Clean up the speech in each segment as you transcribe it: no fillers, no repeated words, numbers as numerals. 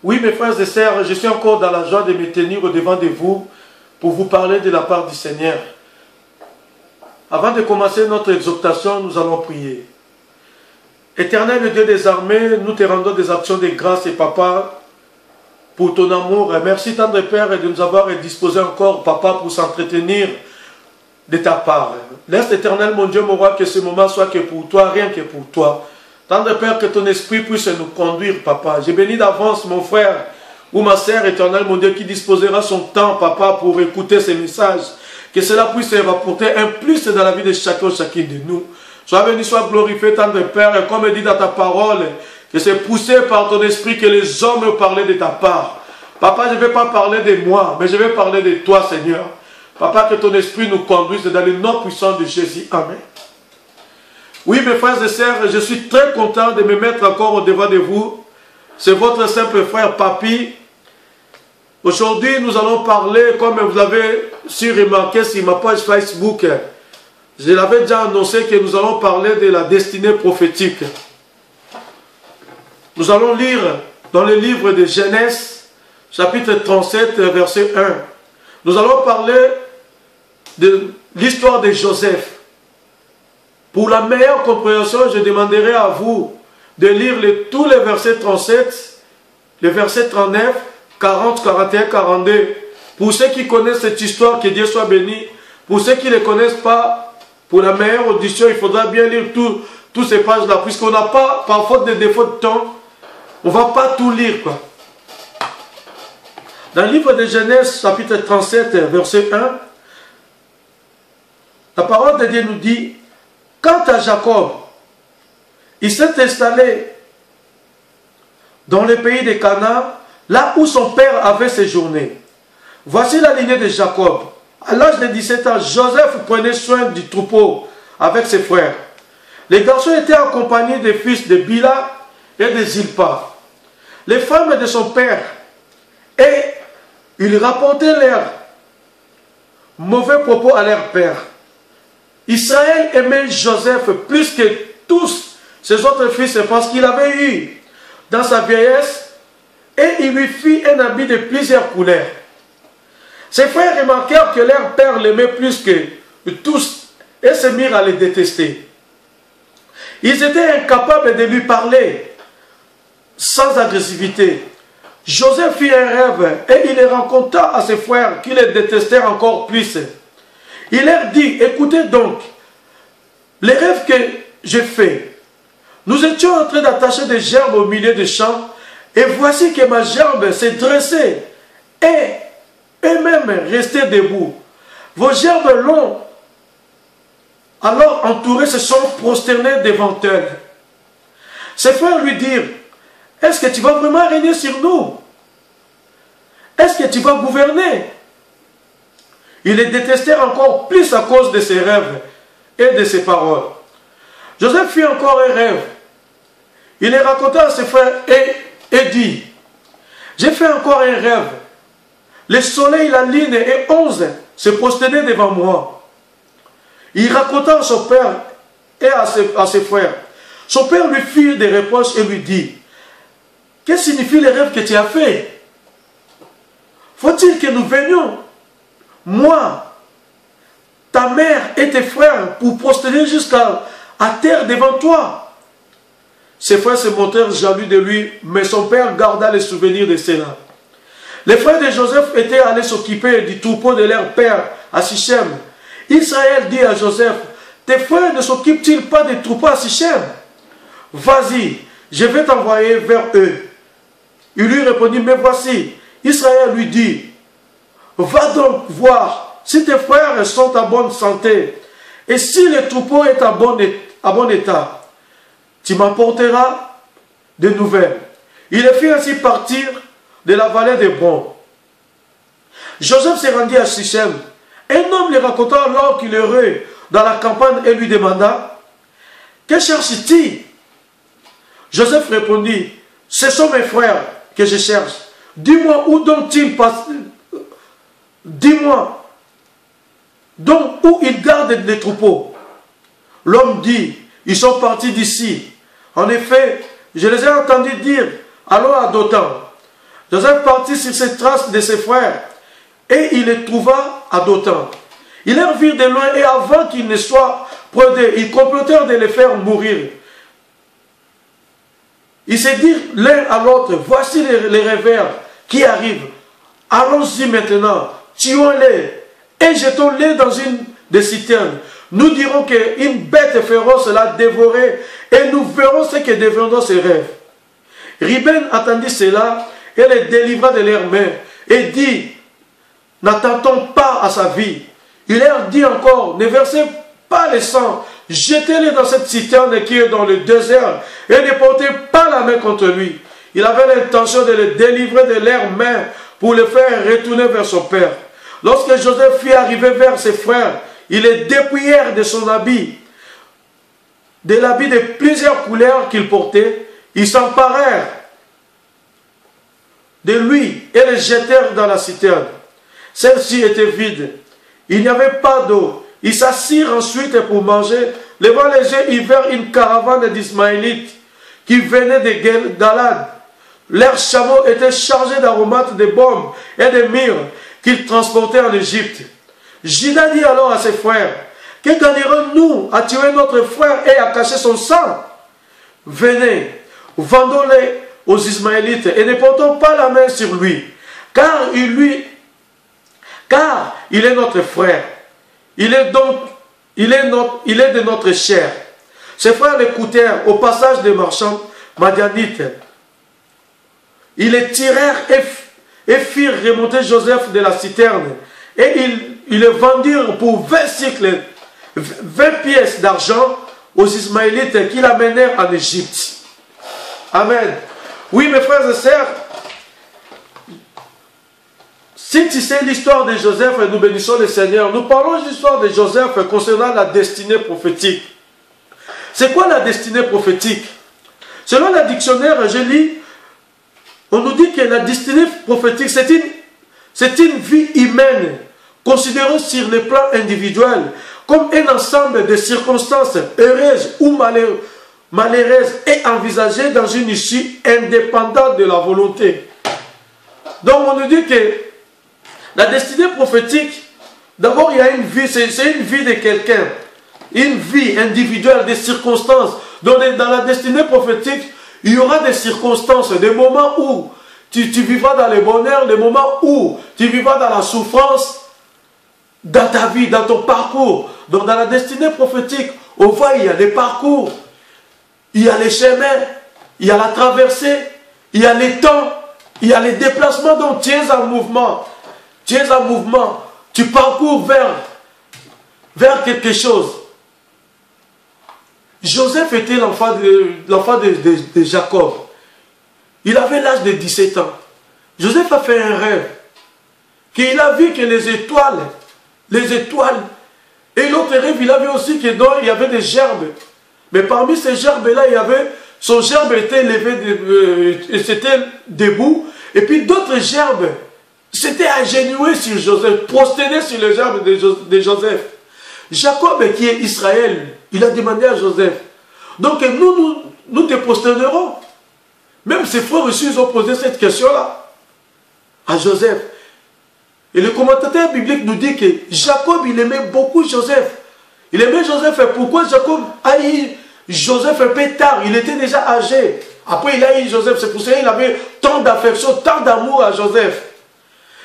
Oui, mes frères et sœurs, je suis encore dans la joie de me tenir au-devant de vous pour vous parler de la part du Seigneur. Avant de commencer notre exhortation, nous allons prier. Éternel Dieu des armées, nous te rendons des actions de grâce et Papa pour ton amour. Merci tendre Père de nous avoir disposé encore, Papa, pour s'entretenir de ta part. Laisse éternel mon Dieu, mon roi, que ce moment soit que pour toi, rien que pour toi. Tendre Père, que ton esprit puisse nous conduire, Papa. J'ai béni d'avance mon frère ou ma sœur, éternel mon Dieu, qui disposera son temps, Papa, pour écouter ces messages. Que cela puisse rapporter un plus dans la vie de chacun, chacune de nous. Sois béni, sois glorifié, tendre Père, et comme dit dans ta parole, que c'est poussé par ton esprit que les hommes parlaient de ta part. Papa, je ne vais pas parler de moi, mais je vais parler de toi, Seigneur. Papa, que ton esprit nous conduise dans le nom puissant de Jésus. Amen. Oui, mes frères et sœurs, je suis très content de me mettre encore au devant de vous. C'est votre simple frère Papi. Aujourd'hui, nous allons parler, comme vous avez su remarquer sur ma page Facebook, je l'avais déjà annoncé que nous allons parler de la destinée prophétique. Nous allons lire dans le livre de Genèse, chapitre 37, verset 1. Nous allons parler de l'histoire de Joseph. Pour la meilleure compréhension, je demanderai à vous de lire tous les versets 37, les versets 39, 40, 41, 42. Pour ceux qui connaissent cette histoire, que Dieu soit béni. Pour ceux qui ne les connaissent pas, pour la meilleure audition, il faudra bien lire tous ces pages-là. Puisqu'on n'a pas, par faute de défaut de temps, on ne va pas tout lire, quoi. Dans le livre de Genèse, chapitre 37, verset 1, la parole de Dieu nous dit: quant à Jacob, il s'est installé dans le pays de Canaan, là où son père avait séjourné. Voici la lignée de Jacob. À l'âge de 17 ans, Joseph prenait soin du troupeau avec ses frères. Les garçons étaient accompagnés des fils de Bila et de Zilpa, les femmes de son père, et ils rapportaient leurs mauvais propos à leur père. Israël aimait Joseph plus que tous ses autres fils parce qu'il avait eu dans sa vieillesse, et il lui fit un habit de plusieurs couleurs. Ses frères remarquèrent que leur père l'aimait plus que tous et se mirent à le détester. Ils étaient incapables de lui parler sans agressivité. Joseph fit un rêve et il les raconta à ses frères qui les détestèrent encore plus. Il leur dit: écoutez donc, les rêves que j'ai faits. Nous étions en train d'attacher des gerbes au milieu des champs, et voici que ma gerbe s'est dressée et même restée debout. Vos gerbes longs, alors entourés, se sont prosternés devant elle. Ses frères lui dirent: est-ce que tu vas vraiment régner sur nous? Est-ce que tu vas gouverner? Ils les détestèrent encore plus à cause de ses rêves et de ses paroles. Joseph fit encore un rêve. Il les raconta à ses frères et dit: j'ai fait encore un rêve. Le soleil, la lune et 11 se prosternaient devant moi. Il raconta à son père et à ses frères. Son père lui fit des reproches et lui dit: que signifient les rêves que tu as faits? Faut-il que nous venions, moi, ta mère et tes frères, pour prosterner jusqu'à terre devant toi? Ses frères se montrèrent jaloux de lui, mais son père garda les souvenirs de cela. Les frères de Joseph étaient allés s'occuper du troupeau de leur père à Sichem. Israël dit à Joseph: tes frères ne s'occupent-ils pas des troupeaux à Sichem? Vas-y, je vais t'envoyer vers eux. Il lui répondit: mais voici. Israël lui dit: va donc voir si tes frères sont en bonne santé, et si le troupeau est en bon état, tu m'apporteras des nouvelles. Il les fit ainsi partir de la vallée d'Hébron. Joseph se rendit à Sichem. Un homme lui raconta alors qu'il errait dans la campagne et lui demanda: que cherches-tu? Joseph répondit: ce sont mes frères que je cherche. Dis-moi où donc ils passent. Dis-moi donc où ils gardent les troupeaux. L'homme dit: ils sont partis d'ici. En effet, je les ai entendus dire: allons à Dothan. Joseph partit sur ses traces de ses frères et il les trouva à Dothan. Ils les virent de loin et avant qu'ils ne soient près d'eux, ils complotèrent de les faire mourir. Ils se dirent l'un à l'autre, voici les rêveurs qui arrivent. Allons-y maintenant, tuons-les et jetons-les dans une des citernes. Nous dirons qu'une bête féroce l'a dévoré et nous verrons ce que deviendront ces rêves. Ruben attendit cela et les délivra de leurs mains et dit, n'attendons pas à sa vie. Il leur dit encore, ne versez pas le sang, jetez-les dans cette citerne qui est dans le désert et ne portez pas la main contre lui. Il avait l'intention de les délivrer de leurs mains pour les faire retourner vers son père. Lorsque Joseph fut arrivé vers ses frères, ils les dépouillèrent de son habit, de l'habit de plusieurs couleurs qu'il portait. Ils s'emparèrent de lui et les jetèrent dans la citerne. Celle-ci était vide. Il n'y avait pas d'eau. Ils s'assirent ensuite pour manger. Levant les yeux, ils virent une caravane d'Ismaélites qui venait de Galad. Leurs chameaux étaient chargés d'aromates, de baumes et de myrrhe qu'ils transportaient en Égypte. Juda dit alors à ses frères, que gagnerons-nous à tuer notre frère et à cacher son sang? Venez, vendons-les aux Ismaélites et ne portons pas la main sur lui, car il est notre frère. Il est de notre chair. Ses frères l'écoutèrent au passage des marchands madianites. Ils les tirèrent et firent remonter Joseph de la citerne. Et ils le vendirent pour 20 cycles, 20 pièces d'argent aux Ismaélites qui l'amenèrent en Égypte. Amen. Oui, mes frères et sœurs, si tu sais l'histoire de Joseph, nous bénissons le Seigneur. Nous parlons de l'histoire de Joseph concernant la destinée prophétique. C'est quoi la destinée prophétique? Selon le dictionnaire, je lis, on nous dit que la destinée prophétique, c'est une vie humaine, considérée sur le plan individuel, comme un ensemble de circonstances heureuses ou malheureuses et envisagées dans une issue indépendante de la volonté. Donc on nous dit que la destinée prophétique, d'abord il y a une vie, c'est une vie de quelqu'un, une vie individuelle, des circonstances. Donc dans la destinée prophétique, il y aura des circonstances, des moments où tu vivras dans le bonheur, des moments où tu vivras dans la souffrance, dans ta vie, dans ton parcours. Donc dans la destinée prophétique, on voit il y a des parcours, il y a les chemins, il y a la traversée, il y a les temps, il y a les déplacements, donc tu es en mouvement. Tu es en mouvement, tu parcours vers quelque chose. Joseph était l'enfant de Jacob. Il avait l'âge de 17 ans. Joseph a fait un rêve. Qu'il a vu que les étoiles, et l'autre rêve, il avait aussi que dedans, il y avait des gerbes. Mais parmi ces gerbes-là, son gerbe était levé, c'était debout. Et puis d'autres gerbes s'étaient agenouillés sur Joseph, prosternés sur le gerbe de Joseph. Jacob, qui est Israël, il a demandé à Joseph, donc nous te prosternerons. Même ses frères aussi, ils ont posé cette question-là à Joseph. Et le commentateur biblique nous dit que Jacob, il aimait beaucoup Joseph. Il aimait Joseph. Et pourquoi Jacob a eu Joseph un peu tard? Il était déjà âgé. Après, il a eu Joseph. C'est pour ça qu'il avait tant d'affection, tant d'amour à Joseph.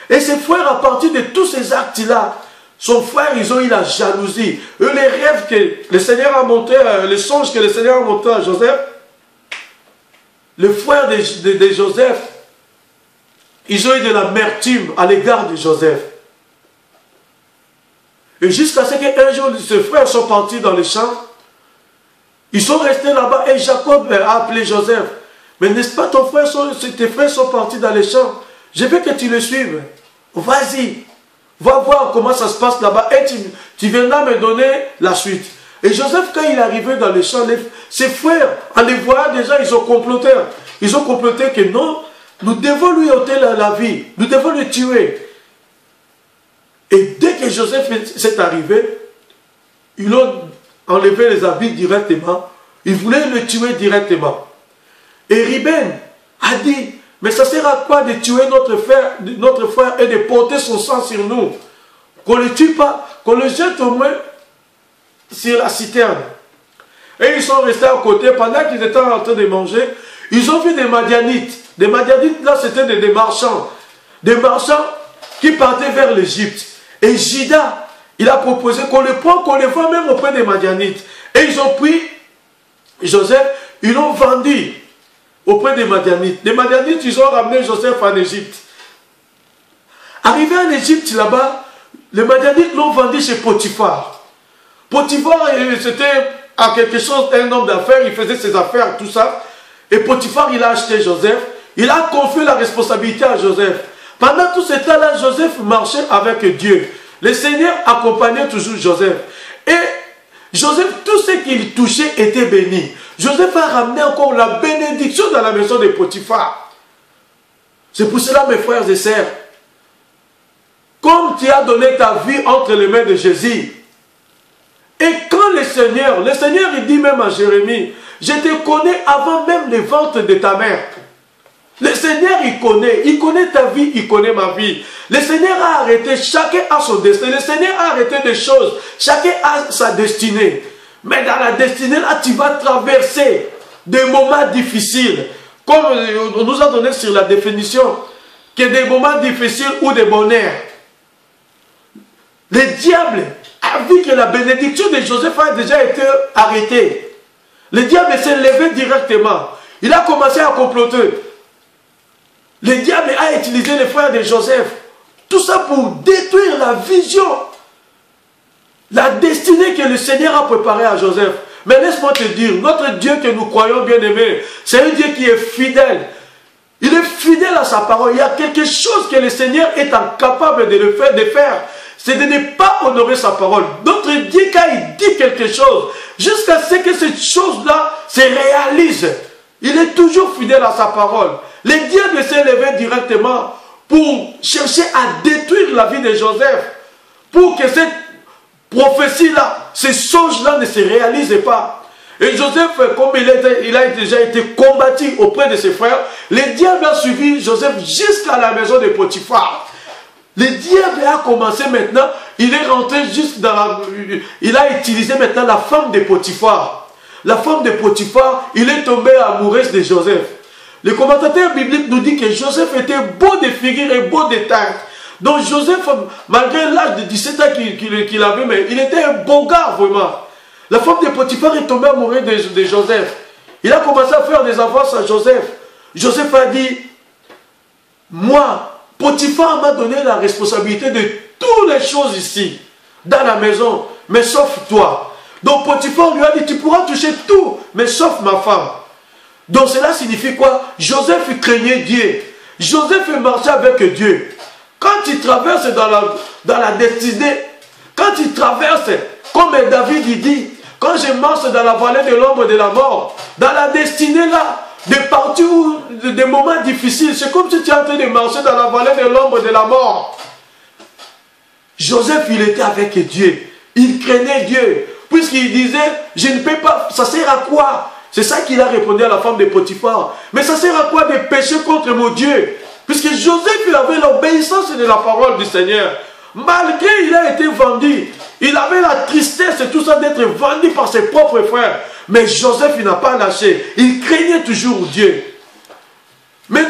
Et ses frères, à partir de tous ces actes-là, son frère, ils ont eu la jalousie. Eux, les rêves que le Seigneur a montré, les songes que le Seigneur a montré à Joseph, le frère de Joseph, ils ont eu de l'amertume à l'égard de Joseph. Et jusqu'à ce qu'un jour, ses frères sont partis dans les champs. Ils sont restés là-bas et Jacob a appelé Joseph. Mais n'est-ce pas tes frères sont partis dans les champs? Je veux que tu les suives. Vas-y. Va voir comment ça se passe là-bas et tu viendras me donner la suite. Et Joseph, quand il est arrivé dans les champs, ses frères, en les voyant déjà, ils ont comploté. Ils ont comploté que non, nous devons lui ôter la vie. Nous devons le tuer. Et dès que Joseph s'est arrivé, ils ont enlevé les habits directement. Ils voulaient le tuer directement. Et Ruben a dit, Mais ça sert à quoi de tuer notre frère et de porter son sang sur nous? Qu'on ne le tue pas, qu'on le jette au moins sur la citerne. Et ils sont restés à côté, pendant qu'ils étaient en train de manger, ils ont vu des Madianites. Des Madianites, là, c'était des marchands. Des marchands qui partaient vers l'Égypte. Et Juda, il a proposé qu'on le prenne, qu'on le vende même auprès des Madianites. Et ils ont pris Joseph, ils l'ont vendu auprès des Madianites. Les Madianites, ils ont ramené Joseph en Égypte. Arrivé en Égypte, là-bas, les Madianites l'ont vendu chez Potiphar. Potiphar, c'était à quelque chose, un homme d'affaires, il faisait ses affaires, tout ça. Et Potiphar, il a acheté Joseph. Il a confié la responsabilité à Joseph. Pendant tout ce temps-là, Joseph marchait avec Dieu. Le Seigneur accompagnait toujours Joseph. Et Joseph, tout ce qu'il touchait était béni. Joseph a ramené encore la bénédiction dans la maison de Potiphar. C'est pour cela, mes frères et sœurs, comme tu as donné ta vie entre les mains de Jésus, et quand le Seigneur, il dit même à Jérémie, je te connais avant même le ventre de ta mère. Le Seigneur, il connaît ta vie, il connaît ma vie. Le Seigneur a arrêté, chacun a son destin. Le Seigneur a arrêté des choses, chacun a sa destinée. Mais dans la destinée, là, tu vas traverser des moments difficiles. Comme on nous a donné sur la définition, que des moments difficiles ou des bonheurs. Le diable a vu que la bénédiction de Joseph a déjà été arrêtée. Le diable s'est levé directement. Il a commencé à comploter. Le diable a utilisé les frères de Joseph. Tout ça pour détruire la vision, la destinée que le Seigneur a préparée à Joseph. Mais laisse-moi te dire, notre Dieu que nous croyons bien aimé, c'est un Dieu qui est fidèle. Il est fidèle à sa parole. Il y a quelque chose que le Seigneur est incapable de faire. C'est de ne pas honorer sa parole. Notre Dieu, quand il dit quelque chose, jusqu'à ce que cette chose-là se réalise, il est toujours fidèle à sa parole. Le diable s'est levé directement pour chercher à détruire la vie de Joseph, pour que cette prophétie-là, ces songes-là ne se réalisent pas. Et Joseph, comme il a déjà été combattu auprès de ses frères, le diable a suivi Joseph jusqu'à la maison de Potiphar. Le diable a commencé maintenant, il est rentré jusque dans la... Il a utilisé maintenant la femme de Potiphar. La femme de Potiphar, il est tombé amoureuse de Joseph. Le commentateur biblique nous dit que Joseph était beau de figure et beau de taille. Donc Joseph, malgré l'âge de 17 ans qu'il avait, mais il était un bon gars vraiment. La femme de Potiphar est tombée amoureuse de Joseph. Il a commencé à faire des avances à Joseph. Joseph a dit, moi, Potiphar m'a donné la responsabilité de toutes les choses ici, dans la maison, mais sauf toi. Donc Potiphar lui a dit, tu pourras toucher tout, mais sauf ma femme. Donc cela signifie quoi? Joseph craignait Dieu. Joseph marchait avec Dieu. Quand il traverse dans la destinée, quand il traverse, comme David il dit, quand je marche dans la vallée de l'ombre de la mort, dans la destinée là, des parties, des moments difficiles, c'est comme si tu es en train de marcher dans la vallée de l'ombre de la mort. Joseph, il était avec Dieu. Il craignait Dieu. Puisqu'il disait, je ne peux pas, ça sert à quoi? C'est ça qu'il a répondu à la femme de Potiphar. Mais ça sert à quoi de pécher contre mon Dieu? Puisque Joseph, il avait l'obéissance de la parole du Seigneur. Malgré il a été vendu, il avait la tristesse et tout ça d'être vendu par ses propres frères. Mais Joseph, il n'a pas lâché. Il craignait toujours Dieu. Mais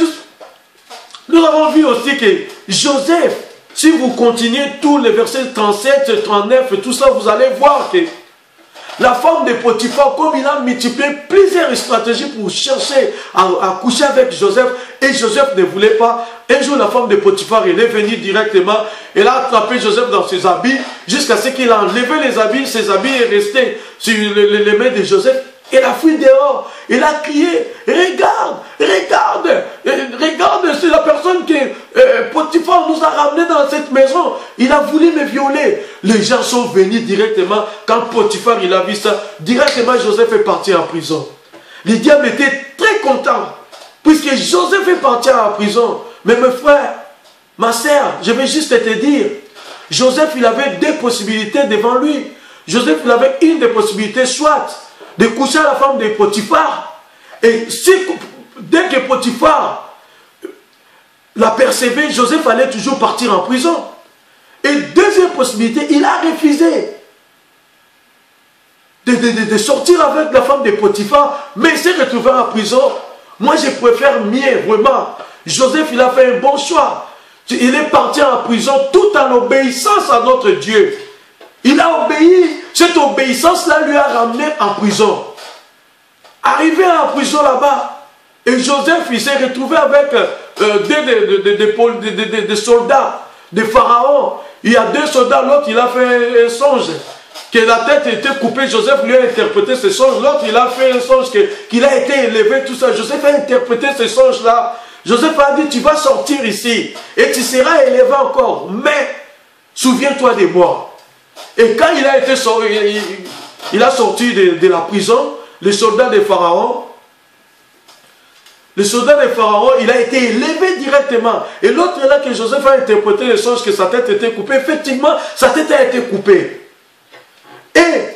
nous avons vu aussi que Joseph, si vous continuez tous les versets 37, 39, tout ça, vous allez voir que la femme de Potiphar, comme il a multiplié plusieurs stratégies pour chercher à coucher avec Joseph, et Joseph ne voulait pas. Un jour, la femme de Potiphar, elle est venue directement, elle a attrapé Joseph dans ses habits, jusqu'à ce qu'il a enlevé les habits, ses habits est resté sur les mains de Joseph. Elle a fui dehors, elle a crié, regarde, regarde, regarde, c'est la personne que Potiphar nous a ramené dans cette maison, il a voulu me violer. Les gens sont venus directement, quand Potiphar il a vu ça, directement Joseph est parti en prison. Le diable était très content, puisque Joseph est parti en prison. Mais mes frères, ma sœur, je vais juste te dire, Joseph il avait deux possibilités devant lui. Joseph il avait une des possibilités, soit de coucher à la femme de Potiphar. Et si, dès que Potiphar la persévérer, Joseph allait toujours partir en prison. Et deuxième possibilité, il a refusé de sortir avec la femme de Potiphar, mais il s'est retrouvé en prison. Moi, je préfère mieux, vraiment. Joseph, il a fait un bon choix. Il est parti en prison tout en obéissance à notre Dieu. Il a obéi. Cette obéissance-là lui a ramené en prison. Arrivé en prison là-bas, et Joseph, il s'est retrouvé avec des soldats, des pharaons. Il y a deux soldats, l'autre, il a fait un songe. Que la tête était coupée, Joseph lui a interprété ce songe. L'autre, il a fait un songe qu'il a été élevé, tout ça. Joseph a interprété ce songe-là. Joseph a dit, tu vas sortir ici et tu seras élevé encore. Mais, souviens-toi de moi. Et quand il a été sorti, il a sorti de la prison, les soldats des pharaons, il a été élevé directement. Et l'autre là que Joseph a interprété le songe que sa tête était coupée, effectivement, sa tête a été coupée. Et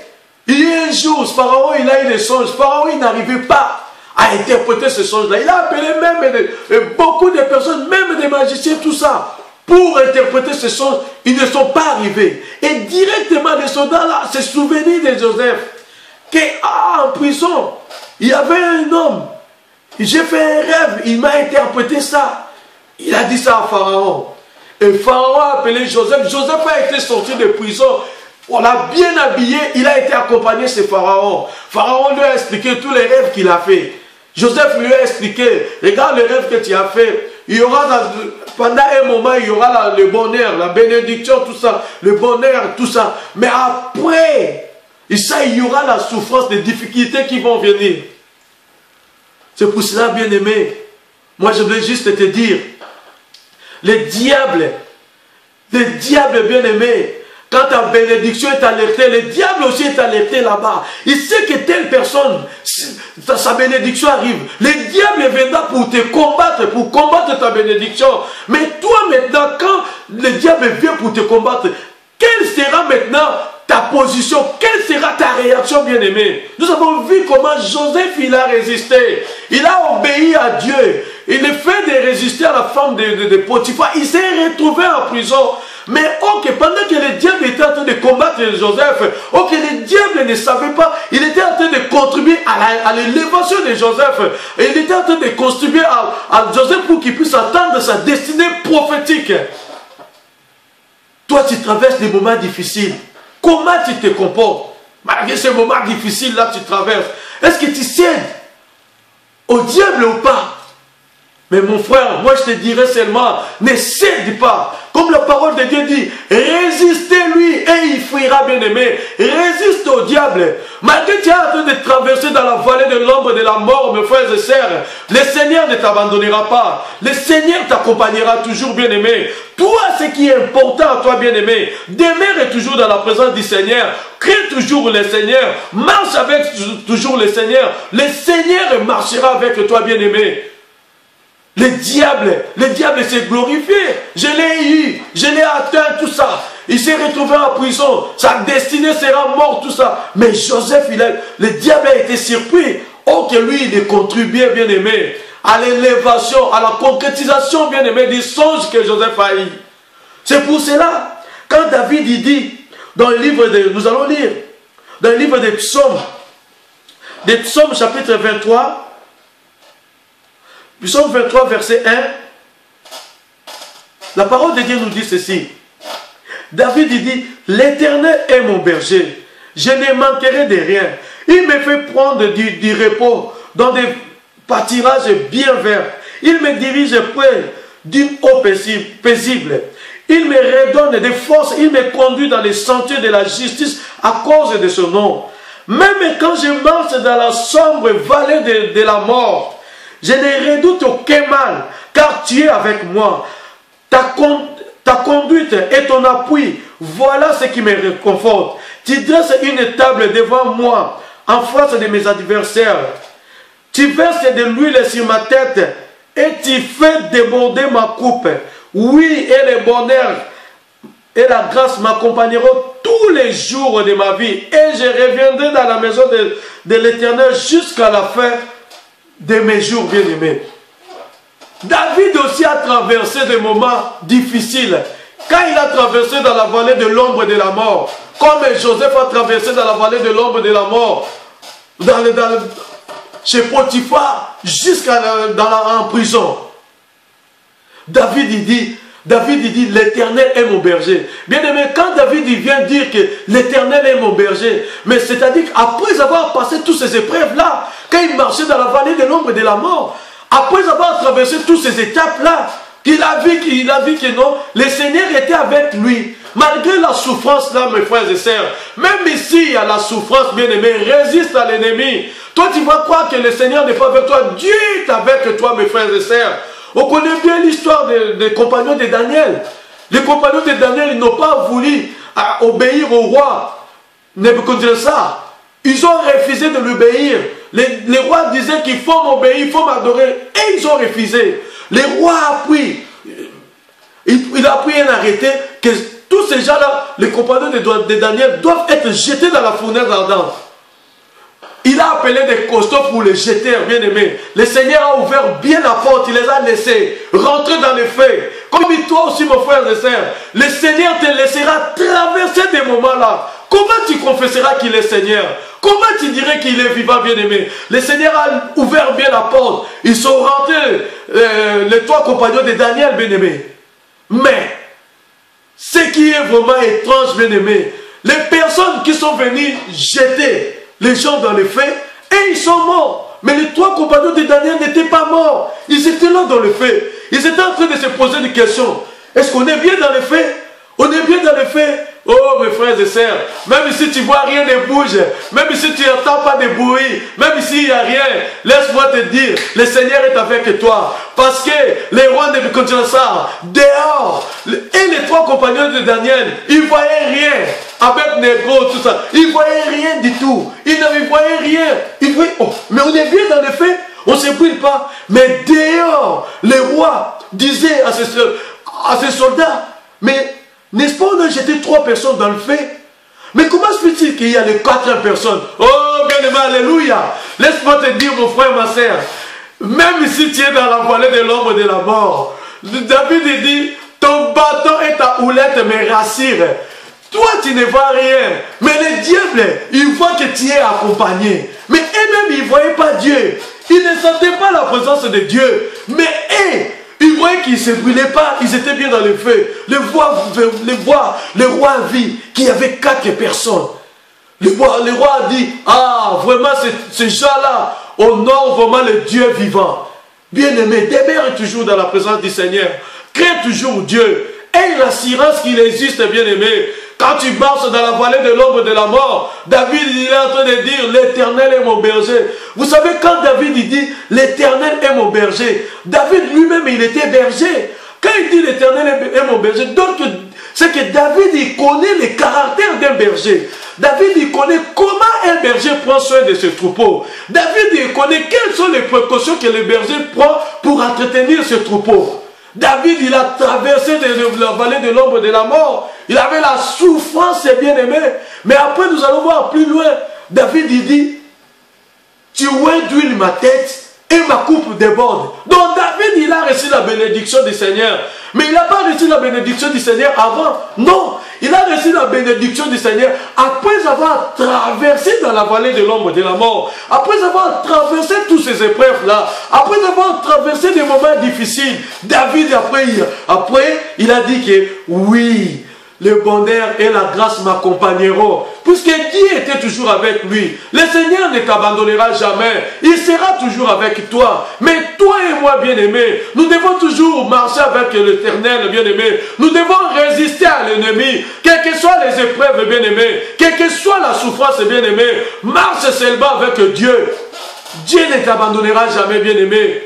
il y a un jour, Pharaon, il a eu des songes. Pharaon, il n'arrivait pas à interpréter ce songe-là. Il a appelé même beaucoup de personnes, même des magiciens, tout ça, pour interpréter ce songe. Ils ne sont pas arrivés. Et directement, les soldats là se souvenaient de Joseph. En prison, il y avait un homme. J'ai fait un rêve, il m'a interprété ça. Il a dit ça à Pharaon. Et Pharaon a appelé Joseph. Joseph a été sorti de prison. On l'a bien habillé, il a été accompagné chez Pharaon. Pharaon lui a expliqué tous les rêves qu'il a fait. Joseph lui a expliqué, regarde les rêves que tu as fait. Il y aura, pendant un moment, il y aura le bonheur, la bénédiction, tout ça, le bonheur, tout ça. Mais après, il y aura la souffrance, les difficultés qui vont venir. C'est pour cela, bien-aimé, moi je voulais juste te dire, les diables, bien-aimés, quand ta bénédiction est alertée, le diable aussi est alerté là-bas. Il sait que telle personne, sa bénédiction arrive. Le diable viendra pour te combattre, pour combattre ta bénédiction. Mais toi maintenant, quand le diable vient pour te combattre, quelle sera maintenant ta position? Quelle sera ta réaction, bien-aimé? Nous avons vu comment Joseph, il a résisté. Il a obéi à Dieu. Il est fait de résister à la femme de Potiphar. Il s'est retrouvé en prison. Mais pendant que le diable était en train de combattre Joseph, le diable ne savait pas, il était en train de contribuer à l'élévation de Joseph. Et il était en train de contribuer à Joseph pour qu'il puisse atteindre sa destinée prophétique. Toi, tu traverses des moments difficiles. Comment tu te comportes? Malgré ces moments difficiles-là que tu traverses, est-ce que tu cèdes au diable ou pas? Mais mon frère, moi je te dirais seulement, ne cède pas. Comme la parole de Dieu dit, résistez-lui et il fuira, bien-aimé. Résiste au diable. Malgré que tu es en train de traverser dans la vallée de l'ombre de la mort, mes frères et sœurs, le Seigneur ne t'abandonnera pas. Le Seigneur t'accompagnera toujours, bien-aimé. Toi, ce qui est important à toi, bien-aimé, demeure toujours dans la présence du Seigneur. Crée toujours le Seigneur. Marche avec toujours le Seigneur. Le Seigneur marchera avec toi, bien-aimé. Le diable s'est glorifié. Je l'ai eu, je l'ai atteint, tout ça. Il s'est retrouvé en prison. Sa destinée sera morte, tout ça. Mais Joseph, le diable a été surpris. Que lui, il est contribué, bien-aimé, à l'élévation, à la concrétisation, bien-aimé, des songes que Joseph a eu. C'est pour cela, quand David il dit, dans le livre nous allons lire, dans le livre des psaumes chapitre 23, Psaume 23, verset 1, la parole de Dieu nous dit ceci. David dit, l'Éternel est mon berger, je ne manquerai de rien. Il me fait prendre du repos dans des pâturages bien verts. Il me dirige près d'une eau paisible. Il me redonne des forces, il me conduit dans les sentiers de la justice à cause de son nom. Même quand je marche dans la sombre vallée de la mort, je ne redoute aucun mal, car tu es avec moi. Ta conduite et ton appui, voilà ce qui me réconforte. Tu dresses une table devant moi, en face de mes adversaires. Tu verses de l'huile sur ma tête, et tu fais déborder ma coupe. Oui, et le bonheur et la grâce m'accompagneront tous les jours de ma vie. Et je reviendrai dans la maison de l'Éternel jusqu'à la fin de mes jours, bien-aimés. David aussi a traversé des moments difficiles. Quand il a traversé dans la vallée de l'ombre de la mort, comme Joseph a traversé dans la vallée de l'ombre de la mort, chez Potiphar, jusqu'à en prison. David il dit, l'Éternel est mon berger. Bien aimé, quand David il vient dire que l'Éternel est mon berger, mais c'est-à-dire qu'après avoir passé toutes ces épreuves-là, quand il marchait dans la vallée de l'ombre de la mort, après avoir traversé toutes ces étapes-là, il a vu que non, le Seigneur était avec lui. Malgré la souffrance là, mes frères et sœurs, même ici, il y a la souffrance, bien aimé, résiste à l'ennemi. Toi, tu vas croire que le Seigneur n'est pas avec toi. Dieu est avec toi, mes frères et sœurs. On connaît bien l'histoire des compagnons de Daniel. Les compagnons de Daniel, ils n'ont pas voulu obéir au roi Nebuchadnezzar. Ils ont refusé de l'obéir. Les rois disaient qu'il faut m'obéir, il faut m'adorer. Et ils ont refusé. Le roi a pris, il a pris un arrêté que tous ces gens-là, les compagnons de Daniel, doivent être jetés dans la fournaise ardente. Il a appelé des costauds pour les jeter, bien aimés. Le Seigneur a ouvert bien la porte, il les a laissés rentrer dans les feux. Comme toi aussi, mon frère et sœur, le Seigneur te laissera traverser des moments-là. Comment tu confesseras qu'il est Seigneur? Comment tu dirais qu'il est vivant, bien aimé? Le Seigneur a ouvert bien la porte. Ils sont rentrés, les trois compagnons de Daniel, bien aimé. Mais, ce qui est vraiment étrange, bien aimé, les personnes qui sont venues jeter les gens dans les feux, et ils sont morts. Mais les trois compagnons de Daniel n'étaient pas morts. Ils étaient là dans les feux. Ils étaient en train de se poser des questions. Est-ce qu'on est bien dans les feux? On est bien dans les feux? Oh mes frères et sœurs, même si tu vois rien ne bouge, même si tu n'entends pas de bruit, même s'il n'y a rien, laisse-moi te dire, le Seigneur est avec toi. Parce que les rois de Nebuchadnezzar, dehors, et les trois compagnons de Daniel, ils ne voyaient rien. Avec Négro, tout ça, ils ne voyaient rien du tout. Ils ne voyaient rien. Ils voyaient, oh, mais on est bien dans les faits, on ne se brûle pas. Mais dehors, les rois disaient à ces soldats, mais n'est-ce pas, on a jeté 3 personnes dans le feu? Mais comment se fait-il qu'il y a les 4 personnes? Oh, bien aimé, alléluia. Laisse-moi te dire, mon frère, ma soeur, même si tu es dans la vallée de l'ombre de la mort, David dit, ton bâton et ta houlette me rassurent. Toi, tu ne vois rien. Mais le diable, il voit que tu es accompagné. Mais eux-mêmes, ils ne voyaient pas Dieu. Ils ne sentaient pas la présence de Dieu. Mais ils voyaient qu'ils ne se brûlaient pas, ils étaient bien dans le feu. Le roi a vu qu'il y avait 4 personnes. Le roi a dit, ah, vraiment, ces gens-là honorent vraiment le Dieu vivant. Bien-aimé, demeure toujours dans la présence du Seigneur. Crée toujours Dieu. Aie l'assurance qu'il existe, bien-aimé. Quand tu marches dans la vallée de l'ombre de la mort, David il est en train de dire, l'Éternel est mon berger. Vous savez, quand David il dit, l'Éternel est mon berger, David lui-même, il était berger. Quand il dit, l'Éternel est mon berger, donc c'est que David, il connaît le caractère d'un berger. David, il connaît comment un berger prend soin de ses troupeaux. David, il connaît quelles sont les précautions que le berger prend pour entretenir ses troupeaux. David, il a traversé la vallée de l'ombre de la mort. Il avait la souffrance, bien aimé. Mais après, nous allons voir plus loin. David, il dit, tu d'huile ma tête et ma coupe déborde. Donc David, il a reçu la bénédiction du Seigneur. Mais il n'a pas reçu la bénédiction du Seigneur avant. Non, il a reçu la bénédiction du Seigneur après avoir traversé dans la vallée de l'ombre de la mort. Après avoir traversé toutes ces épreuves-là. Après avoir traversé des moments difficiles. David, après, il a dit que oui, le bonheur et la grâce m'accompagneront. Puisque Dieu était toujours avec lui. Le Seigneur ne t'abandonnera jamais. Il sera toujours avec toi. Mais toi et moi, bien-aimés, nous devons toujours marcher avec l'Éternel, bien-aimé. Nous devons résister à l'ennemi. Quelles que soient les épreuves, bien-aimés. Quelle que soit la souffrance, bien-aimé. Marche seulement avec Dieu. Dieu ne t'abandonnera jamais, bien-aimé.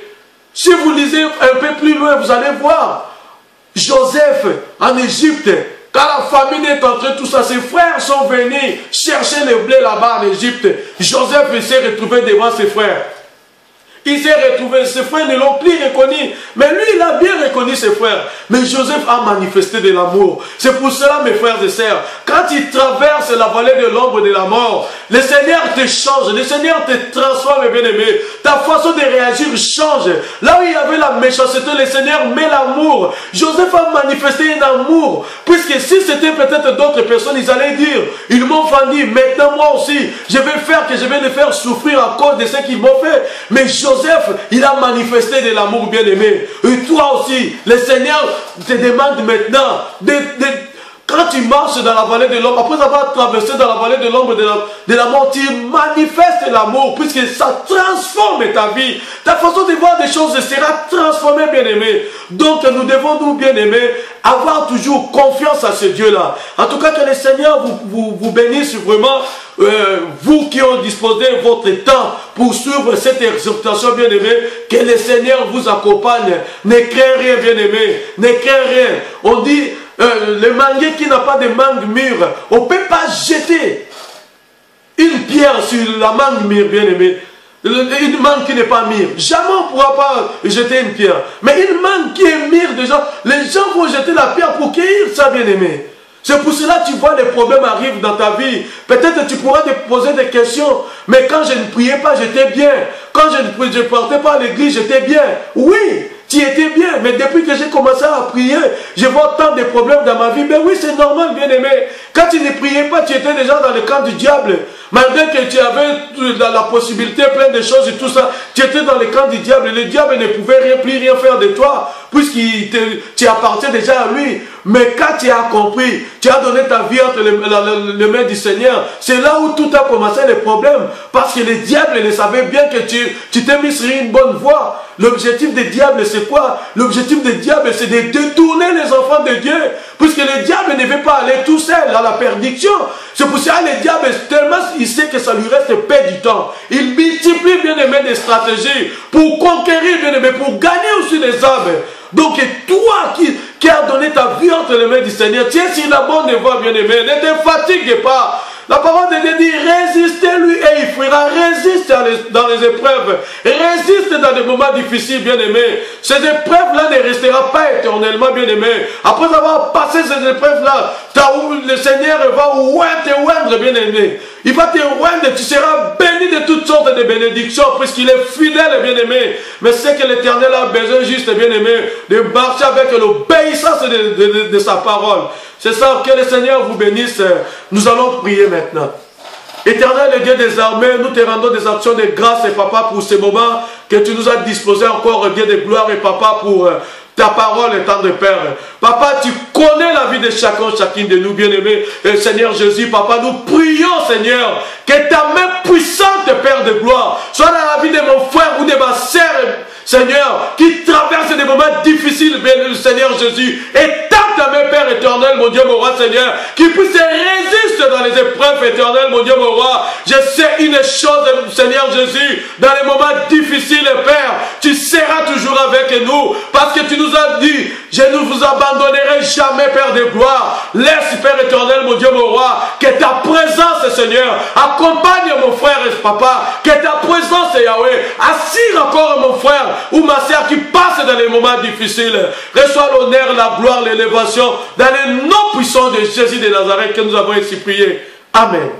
Si vous lisez un peu plus loin, vous allez voir. Joseph, en Égypte, quand la famine est entrée, tout ça, ses frères sont venus chercher le blé là-bas en Égypte. Joseph s'est retrouvé devant ses frères. Il s'est retrouvé, ses frères ne l'ont plus reconnu. Mais lui, il a bien reconnu connu ses frères. Mais Joseph a manifesté de l'amour. C'est pour cela, mes frères et sœurs, quand il traverse la vallée de l'ombre de la mort, le Seigneur te change, le Seigneur te transforme, bien-aimé. Ta façon de réagir change. Là où il y avait la méchanceté, le Seigneur met l'amour. Joseph a manifesté un amour. Puisque si c'était peut-être d'autres personnes, ils allaient dire, ils m'ont vendu, maintenant moi aussi, je vais les faire souffrir à cause de ce qu'ils m'ont fait. Mais Joseph, il a manifesté de l'amour, bien-aimé. Et toi aussi, le Seigneur te demande maintenant quand tu marches dans la vallée de l'ombre, après avoir traversé dans la vallée de l'ombre de la mort, tu manifestes l'amour, puisque ça transforme ta vie. Ta façon de voir des choses sera transformée, bien-aimé. Donc nous devons, nous, bien-aimés, avoir toujours confiance à ce Dieu-là. En tout cas, que le Seigneur vous bénisse vraiment, vous qui ont disposé votre temps pour suivre cette exhortation, bien-aimé, que le Seigneur vous accompagne. Ne craignez rien, bien-aimé, ne craignez rien. On dit, le manguier qui n'a pas de mangue mûre, on ne peut pas jeter une pierre sur la mangue mûre, bien-aimé. Une mangue qui n'est pas mûre. Jamais on ne pourra pas jeter une pierre. Mais une mangue qui est mûre, déjà, les gens vont jeter la pierre pour cueillir ça, bien-aimé. C'est pour cela que tu vois les problèmes arrivent dans ta vie. Peut-être tu pourras te poser des questions. Mais quand je ne priais pas, j'étais bien. Quand je ne partais pas à l'église, j'étais bien. Oui, tu étais bien. Mais depuis que j'ai commencé à prier, je vois tant de problèmes dans ma vie. Mais oui, c'est normal, bien-aimé. Quand tu ne priais pas, tu étais déjà dans le camp du diable. Malgré que tu avais la possibilité, plein de choses et tout ça, tu étais dans le camp du diable. Le diable ne pouvait plus rien faire de toi, puisqu'il appartient déjà à lui. Mais quand tu as compris, tu as donné ta vie entre les mains du Seigneur, c'est là où tout a commencé les problèmes. Parce que le diable le savait bien que tu t'es mis sur une bonne voie. L'objectif des diables, c'est quoi? L'objectif des diables, c'est de détourner les enfants de Dieu. Puisque le diable ne veut pas aller tout seul à la perdition. C'est pour ça que le diable, tellement il sait que ça lui reste paix du temps. Il multiplie, bien aimé, des stratégies pour conquérir, bien aimé, pour gagner aussi les âmes. Donc, toi qui as donné ta vie entre les mains du Seigneur, tu es sur la bonne voie, bien aimé. Ne te fatigue pas. La parole de Dieu dit, résistez-lui et il fera. Résiste dans les épreuves. Résiste dans des moments difficiles, bien-aimés. Ces épreuves-là ne resteront pas éternellement, bien-aimés. Après avoir passé ces épreuves-là, le Seigneur va te oindre, bien-aimé. Il va te oindre, tu seras béni de toutes sortes de bénédictions, puisqu'il est fidèle, bien-aimé. Mais c'est que l'Éternel a besoin juste, bien-aimé, de marcher avec l'obéissance de sa parole. C'est ça, que le Seigneur vous bénisse. Nous allons prier maintenant. Éternel et Dieu des armées, nous te rendons des actions de grâce, et Papa, pour ces moments que tu nous as disposés encore, Dieu de gloire, et Papa, pour ta parole, étant de Père. Papa, tu connais la vie de chacune de nous, bien-aimés. Et Seigneur Jésus, Papa, nous prions, Seigneur, que ta main puissante, Père de gloire, soit dans la vie de mon frère ou de ma sœur, Seigneur, qui traverse des moments difficiles, bien, Seigneur Jésus. Et tape ta main, Père éternel, mon Dieu, mon roi, Seigneur, qui puisse résister dans les épreuves éternelles, mon Dieu, mon roi. Je sais une chose, Seigneur Jésus, dans les moments difficiles, Père, tu seras toujours avec nous, parce que tu nous as dit, je ne vous abandonnerai jamais, Père de gloire. Laisse, Père éternel, mon Dieu, mon roi, que ta présence, Seigneur, accompagne mon frère et papa, que ta présence, Yahweh, assire encore mon frère ou ma sœur qui passe dans les moments difficiles. Reçois l'honneur, la gloire, l'élévation dans les noms puissants de Jésus de Nazareth que nous avons ici prié. Amen.